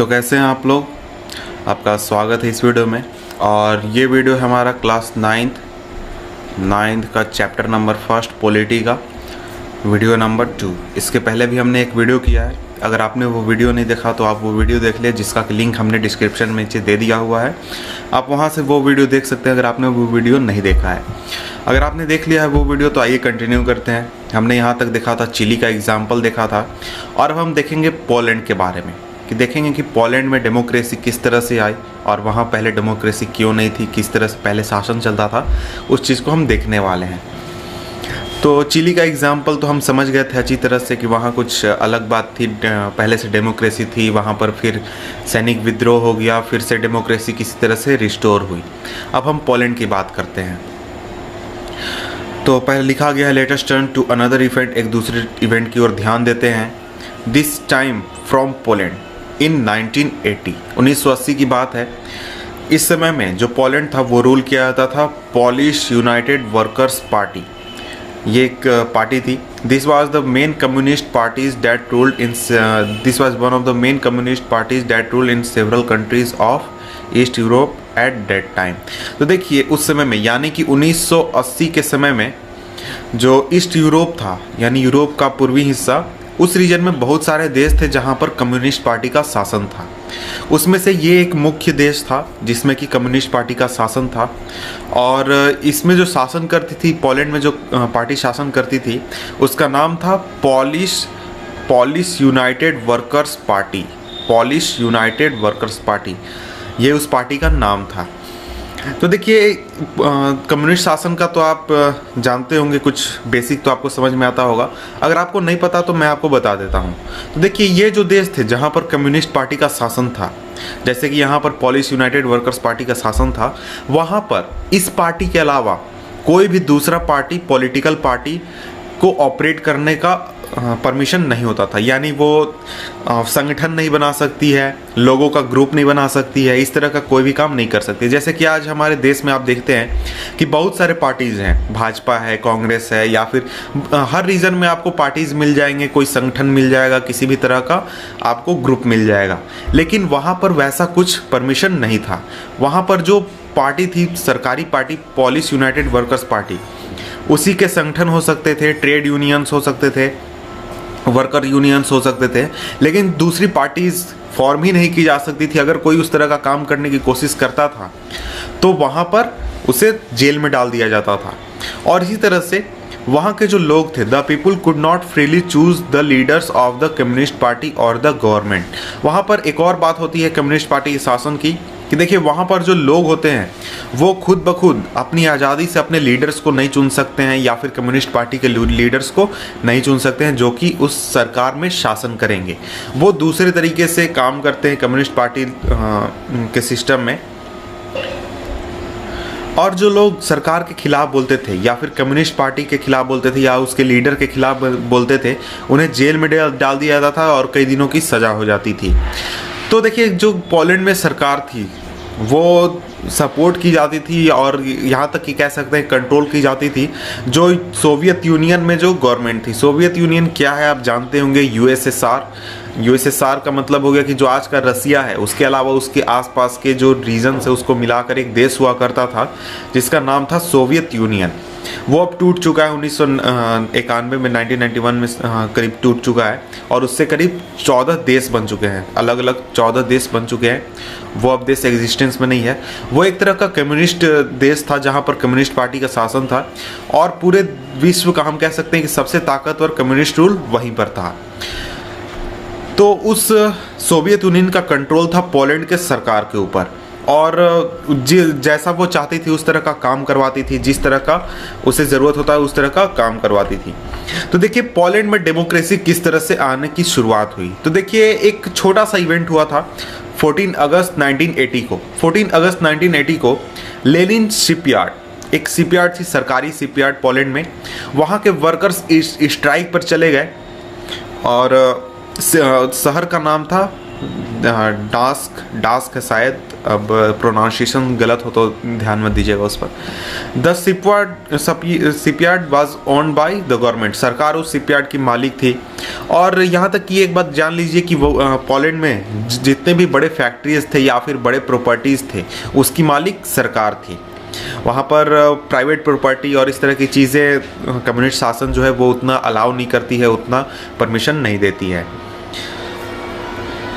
तो कैसे हैं आप लोग। आपका स्वागत है इस वीडियो में। और ये वीडियो है हमारा क्लास नाइन्थ का चैप्टर नंबर 1 पॉलिटी का वीडियो नंबर 2। इसके पहले भी हमने एक वीडियो किया है। अगर आपने वो वीडियो नहीं देखा तो आप वो वीडियो देख ले, जिसका लिंक हमने डिस्क्रिप्शन में नीचे दे दिया हुआ है। आप वहाँ से वो वीडियो देख सकते हैं अगर आपने वो वीडियो नहीं देखा है। अगर आपने देख लिया है वो वीडियो तो आइए कंटिन्यू करते हैं। हमने यहाँ तक देखा था चिली का एग्जाम्पल देखा था, और अब हम देखेंगे पोलैंड के बारे में, कि देखेंगे कि पोलैंड में डेमोक्रेसी किस तरह से आई और वहाँ पहले डेमोक्रेसी क्यों नहीं थी, किस तरह से पहले शासन चलता था, उस चीज़ को हम देखने वाले हैं। तो चिली का एग्जाम्पल तो हम समझ गए थे अच्छी तरह से कि वहाँ कुछ अलग बात थी। पहले से डेमोक्रेसी थी वहाँ पर, फिर सैनिक विद्रोह हो गया, फिर से डेमोक्रेसी किसी तरह से रिस्टोर हुई। अब हम पोलैंड की बात करते हैं। तो पहले लिखा गया है let us turn to another event, एक दूसरे इवेंट की ओर ध्यान देते हैं। This time from Poland in 1980 की बात है। इस समय में जो पोलैंड था वो रूल किया जाता था पोलिश यूनाइटेड वर्कर्स पार्टी। ये एक पार्टी थी। This was the main communist parties that ruled in this was one of the main communist parties that ruled in several countries of east Europe at that time. तो देखिए उस समय में, यानी कि 1980 के समय में जो ईस्ट यूरोप था, यानी यूरोप का पूर्वी हिस्सा, उस रीजन में बहुत सारे देश थे जहां पर कम्युनिस्ट पार्टी का शासन था। उसमें से ये एक मुख्य देश था जिसमें कि कम्युनिस्ट पार्टी का शासन था। और इसमें जो शासन करती थी, पोलैंड में जो पार्टी शासन करती थी, उसका नाम था Polish United workers party. Polish United workers party, ये उस पार्टी का नाम था। तो देखिए कम्युनिस्ट शासन का तो आप जानते होंगे, कुछ बेसिक तो आपको समझ में आता होगा। अगर आपको नहीं पता तो मैं आपको बता देता हूँ। तो देखिए ये जो देश थे जहाँ पर कम्युनिस्ट पार्टी का शासन था, जैसे कि यहाँ पर पोलिश यूनाइटेड वर्कर्स पार्टी का शासन था, वहाँ पर इस पार्टी के अलावा कोई भी दूसरा पार्टी, पॉलिटिकल पार्टी को ऑपरेट करने का परमिशन नहीं होता था। यानी वो संगठन नहीं बना सकती है, लोगों का ग्रुप नहीं बना सकती है, इस तरह का कोई भी काम नहीं कर सकती। जैसे कि आज हमारे देश में आप देखते हैं कि बहुत सारे पार्टीज़ हैं, भाजपा है, कांग्रेस है, या फिर हर रीजन में आपको पार्टीज़ मिल जाएंगे, कोई संगठन मिल जाएगा, किसी भी तरह का आपको ग्रुप मिल जाएगा। लेकिन वहाँ पर वैसा कुछ परमिशन नहीं था। वहाँ पर जो पार्टी थी, सरकारी party, Polish United workers party, उसी के संगठन हो सकते थे, ट्रेड यूनियंस हो सकते थे, वर्कर यूनियंस हो सकते थे, लेकिन दूसरी पार्टीज फॉर्म ही नहीं की जा सकती थी। अगर कोई उस तरह का काम करने की कोशिश करता था तो वहाँ पर उसे जेल में डाल दिया जाता था। और इसी तरह से वहाँ के जो लोग थे, the people could not freely choose the leaders of the communist party और द गवर्नमेंट। वहाँ पर एक और बात होती है कम्युनिस्ट पार्टी के शासन की, कि देखिए वहाँ पर जो लोग होते हैं वो खुद ब खुद अपनी आज़ादी से अपने लीडर्स को नहीं चुन सकते हैं, या फिर कम्युनिस्ट पार्टी के लीडर्स को नहीं चुन सकते हैं जो कि उस सरकार में शासन करेंगे। वो दूसरे तरीके से काम करते हैं कम्युनिस्ट पार्टी के सिस्टम में। और जो लोग सरकार के खिलाफ बोलते थे, या फिर कम्युनिस्ट पार्टी के खिलाफ बोलते थे, या उसके लीडर के खिलाफ बोलते थे, उन्हें जेल में डाल दिया जाता था और कई दिनों की सज़ा हो जाती थी। तो देखिए जो पोलैंड में सरकार थी वो सपोर्ट की जाती थी, और यहाँ तक कि कह सकते हैं कंट्रोल की जाती थी जो सोवियत यूनियन में जो गवर्नमेंट थी। सोवियत यूनियन क्या है आप जानते होंगे, यूएसएसआर का मतलब हो गया कि जो आज का रसिया है, उसके अलावा उसके आसपास के जो रीजन है उसको मिलाकर एक देश हुआ करता था जिसका नाम था सोवियत यूनियन। वो अब टूट चुका है 1991 में, 1991 में करीब टूट चुका है, और उससे करीब 14 देश बन चुके हैं, अलग अलग 14 देश बन चुके हैं। वो अब देश एग्जिस्टेंस में नहीं है। वो एक तरह का कम्युनिस्ट देश था जहाँ पर कम्युनिस्ट पार्टी का शासन था, और पूरे विश्व का हम कह सकते हैं कि सबसे ताकतवर कम्युनिस्ट रूल वहीं पर था। तो उस सोवियत यूनियन का कंट्रोल था पोलैंड के सरकार के ऊपर, और जैसा वो चाहती थी उस तरह का काम करवाती थी, जिस तरह का उसे ज़रूरत होता है उस तरह का काम करवाती थी। तो देखिए पोलैंड में डेमोक्रेसी किस तरह से आने की शुरुआत हुई। तो देखिए एक छोटा सा इवेंट हुआ था 14 अगस्त 1980 को। 14 अगस्त 1980 को लेनिन शिपयार्ड, एक शिपयार्ड थी, सरकारी शिपयार्ड पोलैंड में, वहाँ के वर्कर्स स्ट्राइक पर चले गए, और शहर का नाम था डास्क है शायद, अब प्रोनाउंसिएशन गलत हो तो ध्यान मत दीजिएगा उस पर। The shipyard was owned by the government, सरकार उस शिपयार्ड की मालिक थी। और यहाँ तक कि एक बात जान लीजिए कि वो पोलैंड में जितने भी बड़े फैक्ट्रीज थे या फिर बड़े प्रॉपर्टीज़ थे उसकी मालिक सरकार थी। वहाँ पर प्राइवेट प्रॉपर्टी और इस तरह की चीज़ें कम्युनिस्ट शासन जो है वो उतना अलाउ नहीं करती है, उतना परमिशन नहीं देती है।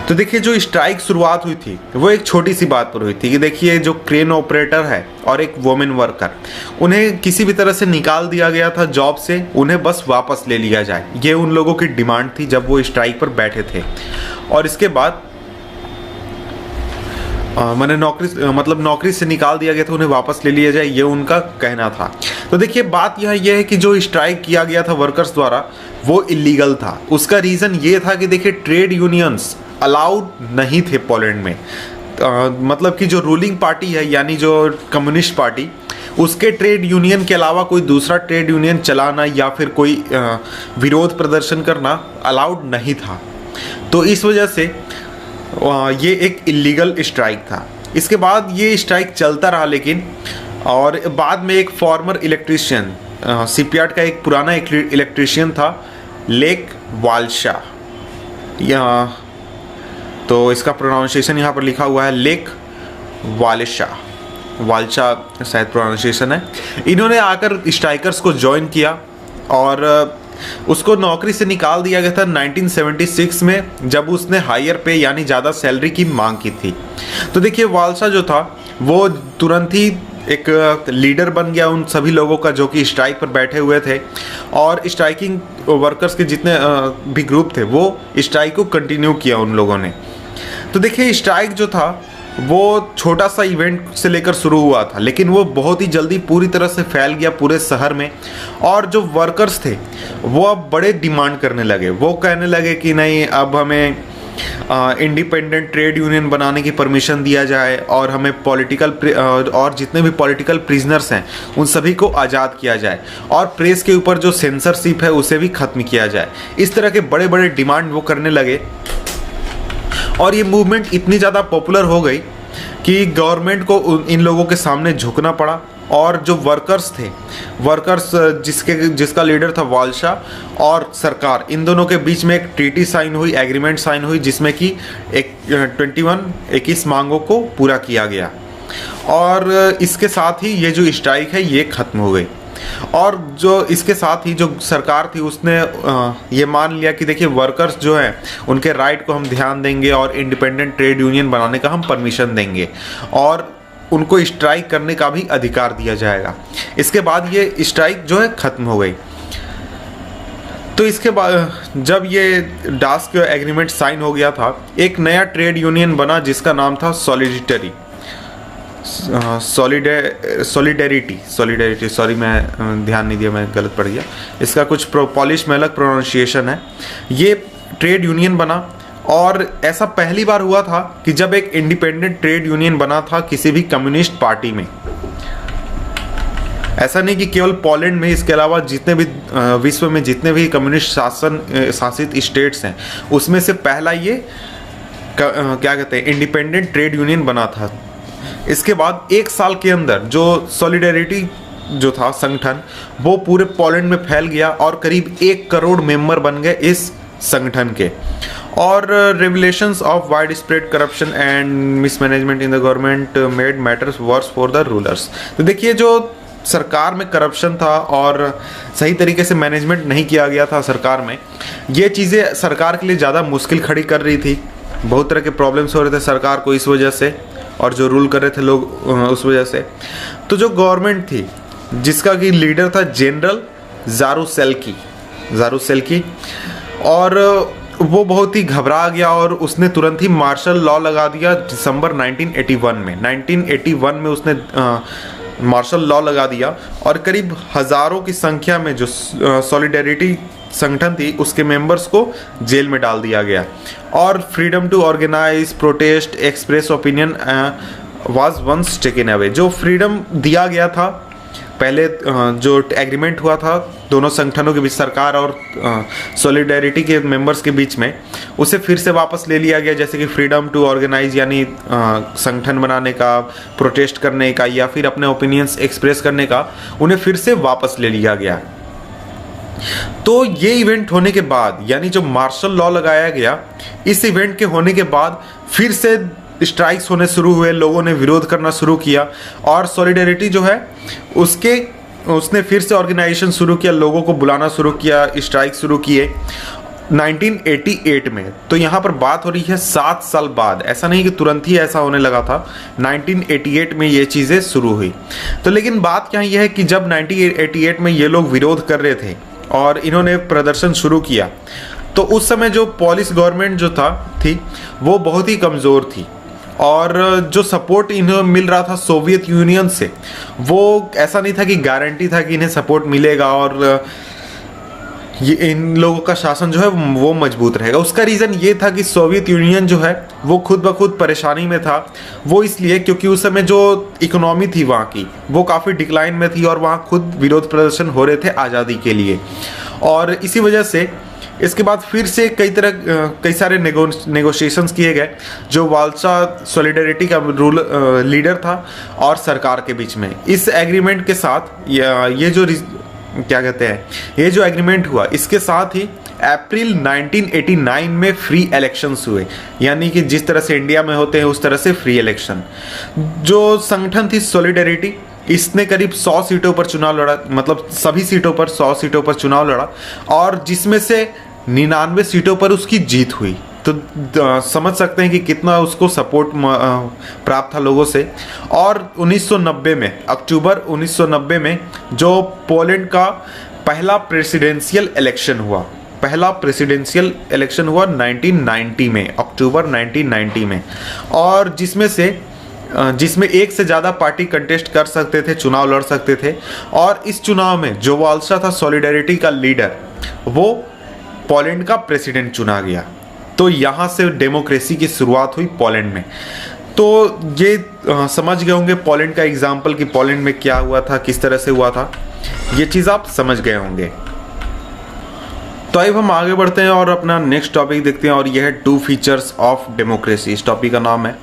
तो देखिए जो स्ट्राइक शुरुआत हुई थी वो एक छोटी सी बात पर हुई थी कि देखिए जो क्रेन ऑपरेटर है और एक वोमेन वर्कर, उन्हें किसी भी तरह से निकाल दिया गया था जॉब से, उन्हें बस वापस ले लिया जाए, ये उन लोगों की डिमांड थी जब वो स्ट्राइक पर बैठे थे। और इसके बाद मैंने नौकरी से निकाल दिया गया था, उन्हें वापस ले लिया जाए, ये उनका कहना था। तो देखिए बात यह है कि जो स्ट्राइक किया गया था वर्कर्स द्वारा वो इलीगल था। उसका रीज़न ये था कि देखिए ट्रेड यूनियंस अलाउड नहीं थे पोलैंड में। मतलब कि जो रूलिंग पार्टी है यानी जो कम्युनिस्ट पार्टी, उसके ट्रेड यूनियन के अलावा कोई दूसरा ट्रेड यूनियन चलाना या फिर कोई विरोध प्रदर्शन करना अलाउड नहीं था। तो इस वजह से ये एक इलीगल स्ट्राइक था। इसके बाद ये स्ट्राइक चलता रहा लेकिन, और बाद में एक फॉर्मर इलेक्ट्रीशियन, शिपयार्ड का एक पुराना इलेक्ट्रीशियन था लेक वाल्शा, यहाँ तो इसका प्रोनाउंसिएशन यहाँ पर लिखा हुआ है लेक वाल्शा शायद प्रोनाउंसिएशन है। इन्होंने आकर स्ट्राइकर्स को ज्वाइन किया और उसको नौकरी से निकाल दिया गया था 1976 में, जब उसने हायर पे यानी ज़्यादा सैलरी की मांग की थी। तो देखिए वाल्शा जो था वो तुरंत ही एक लीडर बन गया उन सभी लोगों का जो कि स्ट्राइक पर बैठे हुए थे, और स्ट्राइकिंग वर्कर्स के जितने भी ग्रुप थे वो स्ट्राइक को कंटिन्यू किया उन लोगों ने। तो देखिए स्ट्राइक जो था वो छोटा सा इवेंट से लेकर शुरू हुआ था, लेकिन वो बहुत ही जल्दी पूरी तरह से फैल गया पूरे शहर में। और जो वर्कर्स थे वो अब बड़े डिमांड करने लगे, वो कहने लगे कि नहीं, अब हमें इंडिपेंडेंट ट्रेड यूनियन बनाने की परमिशन दिया जाए और हमें और जितने भी पॉलिटिकल प्रिजनर्स हैं उन सभी को आज़ाद किया जाए, और प्रेस के ऊपर जो सेंसरशिप है उसे भी ख़त्म किया जाए। इस तरह के बड़े बड़े डिमांड वो करने लगे, और ये मूवमेंट इतनी ज़्यादा पॉपुलर हो गई कि गवर्नमेंट को इन लोगों के सामने झुकना पड़ा। और जो वर्कर्स जिसका लीडर था वाल्शा, और सरकार, इन दोनों के बीच में एक ट्रीटी साइन हुई, एग्रीमेंट साइन हुई, जिसमें कि 21 मांगों को पूरा किया गया। और इसके साथ ही ये जो स्ट्राइक है ये ख़त्म हो गई। और जो इसके साथ ही जो सरकार थी उसने ये मान लिया कि देखिए वर्कर्स जो हैं उनके राइट को हम ध्यान देंगे और इंडिपेंडेंट ट्रेड यूनियन बनाने का हम परमिशन देंगे, और उनको स्ट्राइक करने का भी अधिकार दिया जाएगा। इसके बाद ये स्ट्राइक जो है ख़त्म हो गई। तो इसके बाद जब ये डास्क एग्रीमेंट साइन हो गया था, एक नया ट्रेड यूनियन बना जिसका नाम था सॉलिडेरिटी, सॉरी मैं ध्यान नहीं दिया, मैं गलत पढ़ गया। इसका कुछ पॉलिश में अलग प्रोनाउंसिएशन है। ये ट्रेड यूनियन बना, और ऐसा पहली बार हुआ था कि जब एक इंडिपेंडेंट ट्रेड यूनियन बना था किसी भी कम्युनिस्ट पार्टी में। ऐसा नहीं कि केवल पोलैंड में, इसके अलावा जितने भी विश्व में जितने भी कम्युनिस्ट शासित स्टेट्स हैं उसमें से पहला ये क्या कहते हैं इंडिपेंडेंट ट्रेड यूनियन बना था। इसके बाद एक साल के अंदर जो सॉलिडेरिटी जो था संगठन वो पूरे पोलैंड में फैल गया, और करीब 1 करोड़ मेंबर बन गए इस संगठन के। और revelations of wide spread corruption and mismanagement in the government made matters verse for the rulers. तो देखिए जो सरकार में करप्शन था और सही तरीके से मैनेजमेंट नहीं किया गया था सरकार में, ये चीज़ें सरकार के लिए ज़्यादा मुश्किल खड़ी कर रही थी। बहुत तरह के प्रॉब्लम्स हो रहे थे सरकार को इस वजह से, और जो रूल कर रहे थे लोग उस वजह से। तो जो गवर्नमेंट थी जिसका कि लीडर था जनरल जारूसेल्की, और वो बहुत ही घबरा गया और उसने तुरंत ही मार्शल लॉ लगा दिया दिसंबर 1981 में उसने मार्शल लॉ लगा दिया, और करीब हज़ारों की संख्या में जो सॉलिडेरिटी संगठन थी उसके मेंबर्स को जेल में डाल दिया गया। और freedom to organise, protest, express opinion was once taken away. जो फ्रीडम दिया गया था पहले जो एग्रीमेंट हुआ था दोनों संगठनों के बीच, सरकार और सॉलिडेरिटी के मेंबर्स के बीच में, उसे फिर से वापस ले लिया गया। जैसे कि फ्रीडम टू ऑर्गेनाइज, यानी संगठन बनाने का, प्रोटेस्ट करने का या फिर अपने ओपिनियंस एक्सप्रेस करने का, उन्हें फिर से वापस ले लिया गया। तो ये इवेंट होने के बाद, यानी जो मार्शल लॉ लगाया गया, इस इवेंट के होने के बाद फिर से स्ट्राइक्स होने शुरू हुए, लोगों ने विरोध करना शुरू किया और सॉलिडेरिटी जो है उसने फिर से ऑर्गेनाइजेशन शुरू किया, लोगों को बुलाना शुरू किया, स्ट्राइक शुरू किए 1988 में। तो यहाँ पर बात हो रही है 7 साल बाद, ऐसा नहीं कि तुरंत ही ऐसा होने लगा था, 1988 में ये चीज़ें शुरू हुई। तो लेकिन बात क्या ये है कि जब 1988 में ये लोग विरोध कर रहे थे और इन्होंने प्रदर्शन शुरू किया, तो उस समय जो पॉलिश गवर्नमेंट जो थी वो बहुत ही कमज़ोर थी और जो सपोर्ट इन्हें मिल रहा था सोवियत यूनियन से, वो ऐसा नहीं था कि गारंटी था कि इन्हें सपोर्ट मिलेगा और ये इन लोगों का शासन जो है वो मजबूत रहेगा। उसका रीज़न ये था कि सोवियत यूनियन जो है वो खुद ब खुद परेशानी में था। वो इसलिए क्योंकि उस समय जो इकोनॉमी थी वहाँ की वो काफ़ी डिक्लाइन में थी और वहाँ खुद विरोध प्रदर्शन हो रहे थे आज़ादी के लिए, और इसी वजह से इसके बाद फिर से कई सारे नेगोशिएशंस किए गए, जो वालसा सॉलिडेरिटी का लीडर था और सरकार के बीच में। इस एग्रीमेंट के साथ ये जो क्या कहते हैं, ये जो एग्रीमेंट हुआ, इसके साथ ही अप्रैल 1989 में फ्री इलेक्शंस हुए, यानी कि जिस तरह से इंडिया में होते हैं उस तरह से फ्री इलेक्शन। जो संगठन थी सॉलिडेरिटी, इसने करीब 100 सीटों पर चुनाव लड़ा, मतलब सभी सीटों पर 100 सीटों पर चुनाव लड़ा और जिसमें से 99 सीटों पर उसकी जीत हुई। तो समझ सकते हैं कि कितना उसको सपोर्ट प्राप्त था लोगों से। और 1990 में, अक्टूबर 1990 में जो पोलैंड का पहला प्रेसिडेंशियल इलेक्शन हुआ, 1990 में, अक्टूबर 1990 में, और जिसमें एक से ज़्यादा पार्टी कंटेस्ट कर सकते थे, चुनाव लड़ सकते थे। और इस चुनाव में जो वालसा था सॉलिडेरिटी का लीडर, वो पोलैंड का प्रेसिडेंट चुना गया। तो यहाँ से डेमोक्रेसी की शुरुआत हुई पोलैंड में। तो ये समझ गए होंगे पोलैंड का एग्जाम्पल कि पोलैंड में क्या हुआ था, किस तरह से हुआ था, ये चीज़ आप समझ गए होंगे। तो अब हम आगे बढ़ते हैं और अपना नेक्स्ट टॉपिक देखते हैं, और यह है 2 फीचर्स ऑफ डेमोक्रेसी, इस टॉपिक का नाम है।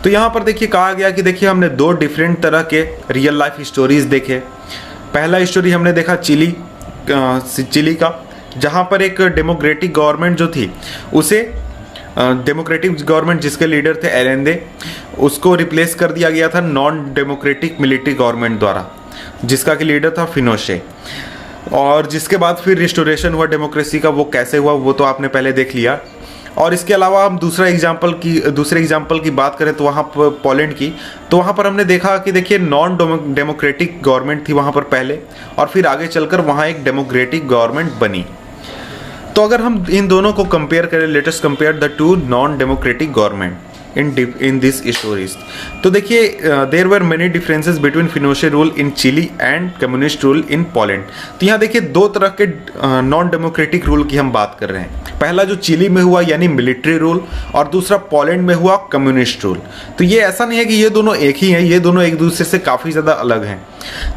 तो यहाँ पर देखिए कहा गया कि देखिए हमने 2 डिफरेंट तरह के रियल लाइफ स्टोरीज देखे। पहला स्टोरी हमने देखा चिली का, जहाँ पर एक डेमोक्रेटिक गवर्नमेंट जो थी, उसे डेमोक्रेटिक गवर्नमेंट जिसके लीडर थे एलेंदे, उसको रिप्लेस कर दिया गया था नॉन डेमोक्रेटिक मिलिट्री गवर्नमेंट द्वारा, जिसका कि लीडर था फिनोशे। और जिसके बाद फिर रिस्टोरेशन हुआ डेमोक्रेसी का, वो कैसे हुआ वो तो आपने पहले देख लिया। और इसके अलावा हम दूसरे एग्जाम्पल की बात करें तो वहाँ पर पोलैंड की, तो वहाँ पर हमने देखा कि देखिए नॉन डेमोक्रेटिक गवर्नमेंट थी वहाँ पर पहले, और फिर आगे चलकर वहाँ एक डेमोक्रेटिक गवर्नमेंट बनी। तो अगर हम इन दोनों को कंपेयर करें, let us compare the 2 non democratic government in these stories, तो देखिए there were many differences between Pinochet rule in Chile and communist rule in Poland. तो यहाँ देखिए 2 तरह के नॉन डेमोक्रेटिक रूल की हम बात कर रहे हैं। पहला जो चिली में हुआ यानी मिलिट्री रूल, और दूसरा पोलैंड में हुआ कम्युनिस्ट रूल। तो ये ऐसा नहीं है कि ये दोनों एक ही हैं, ये दोनों एक दूसरे से काफ़ी ज़्यादा अलग हैं।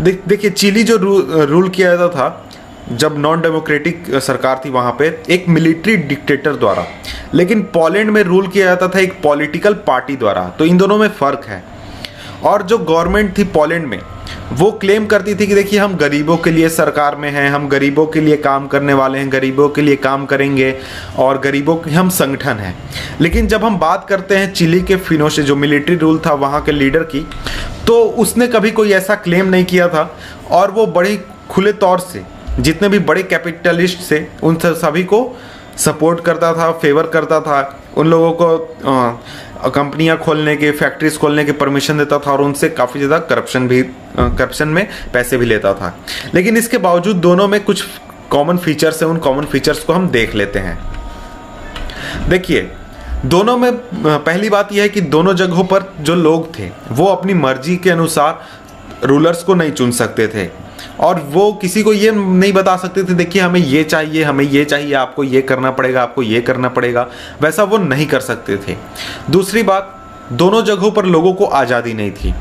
देखिए चिली जो रूल किया जाता था जब नॉन डेमोक्रेटिक सरकार थी वहाँ पे, एक मिलिट्री डिक्टेटर द्वारा, लेकिन पोलैंड में रूल किया जाता था एक पॉलिटिकल पार्टी द्वारा। तो इन दोनों में फ़र्क है। और जो गवर्नमेंट थी पोलैंड में, वो क्लेम करती थी कि देखिए हम गरीबों के लिए सरकार में हैं, हम गरीबों के लिए काम करने वाले हैं, गरीबों के लिए काम करेंगे और गरीबों के हम संगठन हैं। लेकिन जब हम बात करते हैं चिली के फिनोशे, जो मिलिट्री रूल था वहाँ के लीडर की, तो उसने कभी कोई ऐसा क्लेम नहीं किया था, और वो बड़े खुले तौर से जितने भी बड़े कैपिटलिस्ट थे उन सभी को सपोर्ट करता था, फेवर करता था, उन लोगों को कंपनियां खोलने के, फैक्ट्रीज खोलने के परमिशन देता था, और उनसे काफ़ी ज़्यादा करप्शन में पैसे भी लेता था। लेकिन इसके बावजूद दोनों में कुछ कॉमन फीचर्स हैं, उन कॉमन फीचर्स को हम देख लेते हैं। देखिए दोनों में पहली बात यह है कि दोनों जगहों पर जो लोग थे वो अपनी मर्जी के अनुसार रूलर्स को नहीं चुन सकते थे, और वो किसी को ये नहीं बता सकते थे देखिए हमें ये चाहिए, आपको ये करना पड़ेगा, आपको ये करना पड़ेगा, वैसा वो नहीं कर सकते थे। दूसरी बात, दोनों जगहों पर लोगों को आज़ादी नहीं थी।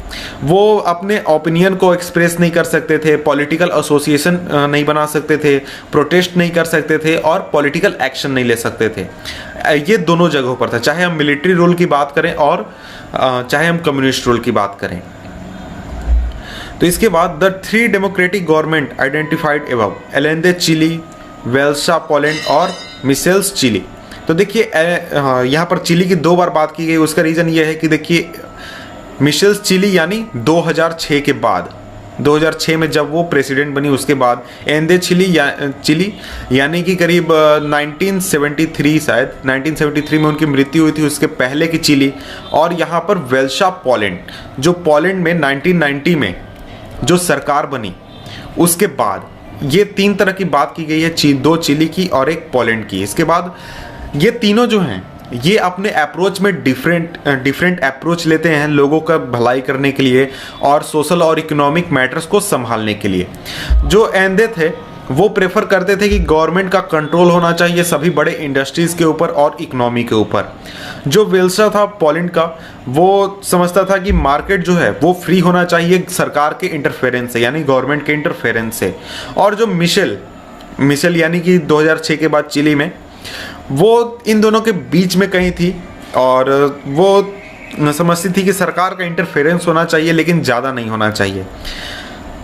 वो अपने ओपिनियन को एक्सप्रेस नहीं कर सकते थे, पॉलिटिकल एसोसिएशन नहीं बना सकते थे, प्रोटेस्ट नहीं कर सकते थे और पॉलिटिकल एक्शन नहीं ले सकते थे। ये दोनों जगहों पर था, चाहे हम मिलिट्री रूल की बात करें और चाहे हम कम्युनिस्ट रूल की बात करें। तो इसके बाद the 3 democratic government identified above, Allende Chile, Walesa Poland और मिशेल्स चिली। तो देखिए यहाँ पर चिली की 2 बार बात की गई। उसका रीज़न ये है कि देखिए मिशेल्स चिली यानी 2006 के बाद, 2006 में जब वो प्रेसिडेंट बनी उसके बाद, एंदे चिली यानी कि करीब 1973, शायद 1973 में उनकी मृत्यु हुई थी, उसके पहले की चिली। और यहाँ पर वेल्सा पोलैंड, जो पोलैंड में 1990 में जो सरकार बनी उसके बाद, ये 3 तरह की बात की गई है, 2 चिली की और 1 पोलैंड की। इसके बाद ये तीनों जो हैं ये अपने अप्रोच में डिफरेंट अप्रोच लेते हैं लोगों का भलाई करने के लिए और सोशल और इकोनॉमिक मैटर्स को संभालने के लिए। जो एंदे थे वो प्रेफर करते थे कि गवर्नमेंट का कंट्रोल होना चाहिए सभी बड़े इंडस्ट्रीज़ के ऊपर और इकोनॉमी के ऊपर। जो वेल्सा था पोलैंड का, वो समझता था कि मार्केट जो है वो फ्री होना चाहिए सरकार के इंटरफेरेंस से, यानी गवर्नमेंट के इंटरफेरेंस से। और जो मिशेल यानी कि 2006 के बाद चिली में, वो इन दोनों के बीच में कहीं थी और वो समझती थी कि सरकार का इंटरफेरेंस होना चाहिए लेकिन ज़्यादा नहीं होना चाहिए।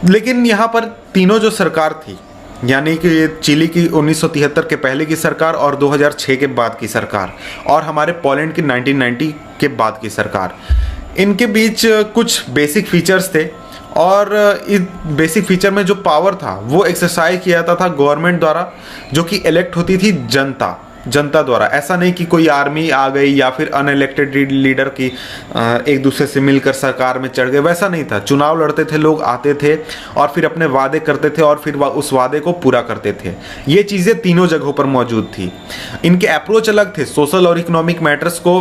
लेकिन यहाँ पर तीनों जो सरकार थी, यानी कि चिली की 1973 के पहले की सरकार और 2006 के बाद की सरकार और हमारे पोलैंड की 1990 के बाद की सरकार, इनके बीच कुछ बेसिक फीचर्स थे और इस बेसिक फीचर में जो पावर था वो एक्सरसाइज किया जाता था गवर्नमेंट द्वारा, जो कि इलेक्ट होती थी जनता द्वारा। ऐसा नहीं कि कोई आर्मी आ गई या फिर अनइलेक्टेड लीडर की एक दूसरे से मिलकर सरकार में चढ़ गए, वैसा नहीं था। चुनाव लड़ते थे, लोग आते थे और फिर अपने वादे करते थे और फिर उस वादे को पूरा करते थे। ये चीज़ें तीनों जगहों पर मौजूद थी। इनके अप्रोच अलग थे, सोशल और इकोनॉमिक मैटर्स को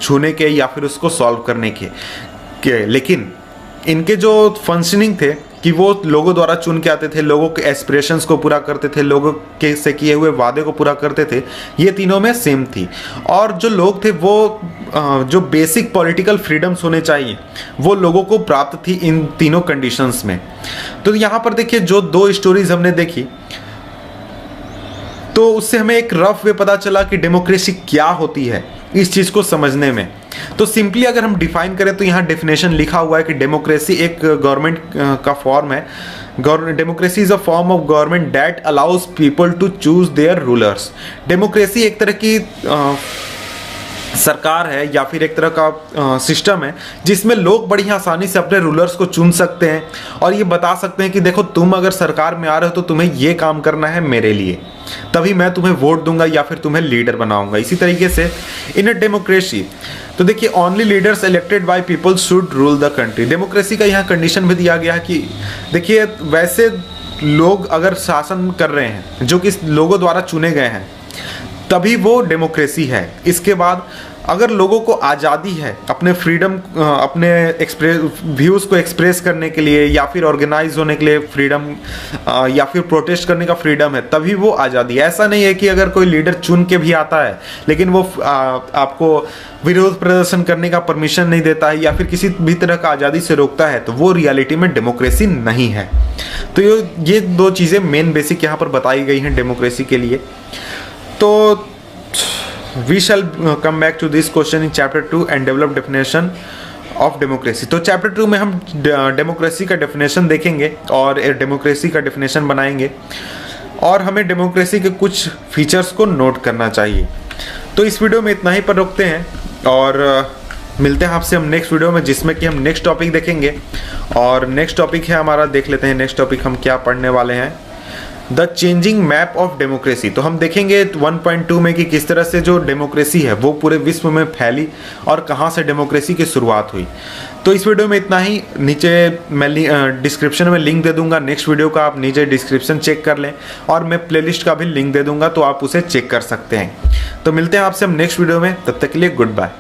छूने के या फिर उसको सॉल्व करने के लेकिन इनके जो फंक्शनिंग थे कि वो लोगों द्वारा चुन के आते थे, लोगों के एस्पिरेशंस को पूरा करते थे, लोगों के से किए हुए वादे को पूरा करते थे, ये तीनों में सेम थी। और जो लोग थे वो जो बेसिक पॉलिटिकल फ्रीडम्स होने चाहिए वो लोगों को प्राप्त थी इन तीनों कंडीशंस में। तो यहाँ पर देखिए जो 2 स्टोरीज हमने देखी तो उससे हमें एक रफ वे पता चला कि डेमोक्रेसी क्या होती है इस चीज़ को समझने में। तो सिंपली अगर हम डिफाइन करें तो यहाँ डेफिनेशन लिखा हुआ है कि डेमोक्रेसी एक गवर्नमेंट का फॉर्म है। Democracy is a form of government that allows people to choose their rulers. Democracy एक तरह की सरकार है या फिर एक तरह का सिस्टम है जिसमें लोग बड़ी आसानी से अपने रूलर्स को चुन सकते हैं और ये बता सकते हैं कि देखो तुम अगर सरकार में आ रहे हो तो तुम्हें ये काम करना है मेरे लिए, तभी मैं तुम्हें वोट दूंगा या फिर तुम्हें लीडर बनाऊंगा। इसी तरीके से इन अ डेमोक्रेसी तो देखिए only leaders elected by people should rule the country. Democracy का यहाँ कंडीशन भी दिया गया है कि देखिए वैसे लोग अगर शासन कर रहे हैं जो कि लोगों द्वारा चुने गए हैं तभी वो डेमोक्रेसी है। इसके बाद अगर लोगों को आज़ादी है अपने फ्रीडम अपने व्यूज़ को एक्सप्रेस करने के लिए या फिर ऑर्गेनाइज होने के लिए फ्रीडम या फिर प्रोटेस्ट करने का फ्रीडम है तभी वो आज़ादी है। ऐसा नहीं है कि अगर कोई लीडर चुन के भी आता है लेकिन वो आपको विरोध प्रदर्शन करने का परमिशन नहीं देता है या फिर किसी भी तरह का आज़ादी से रोकता है तो वो रियलिटी में डेमोक्रेसी नहीं है। तो ये 2 चीज़ें मेन बेसिक यहाँ पर बताई गई हैं डेमोक्रेसी के लिए। तो we shall come back to this question in chapter 2 and develop definition of democracy। तो चैप्टर 2 में हम डेमोक्रेसी का डेफिनेशन देखेंगे और डेमोक्रेसी का डेफिनेशन बनाएंगे और हमें डेमोक्रेसी के कुछ फीचर्स को नोट करना चाहिए। तो इस वीडियो में इतना ही पर रोकते हैं और मिलते हैं आपसे हम नेक्स्ट वीडियो में जिसमें कि हम नेक्स्ट टॉपिक देखेंगे। और नेक्स्ट टॉपिक है हमारा, देख लेते हैं नेक्स्ट टॉपिक हम क्या पढ़ने वाले हैं, the changing map of democracy. तो हम देखेंगे 1.2 में कि किस तरह से जो डेमोक्रेसी है वो पूरे विश्व में फैली और कहाँ से डेमोक्रेसी की शुरुआत हुई। तो इस वीडियो में इतना ही। नीचे मैं डिस्क्रिप्शन में लिंक दे दूंगा नेक्स्ट वीडियो का, आप नीचे डिस्क्रिप्शन चेक कर लें और मैं प्लेलिस्ट का भी लिंक दे दूंगा तो आप उसे चेक कर सकते हैं। तो मिलते हैं आपसे हम नेक्स्ट वीडियो में, तब तक के लिए गुड बाय।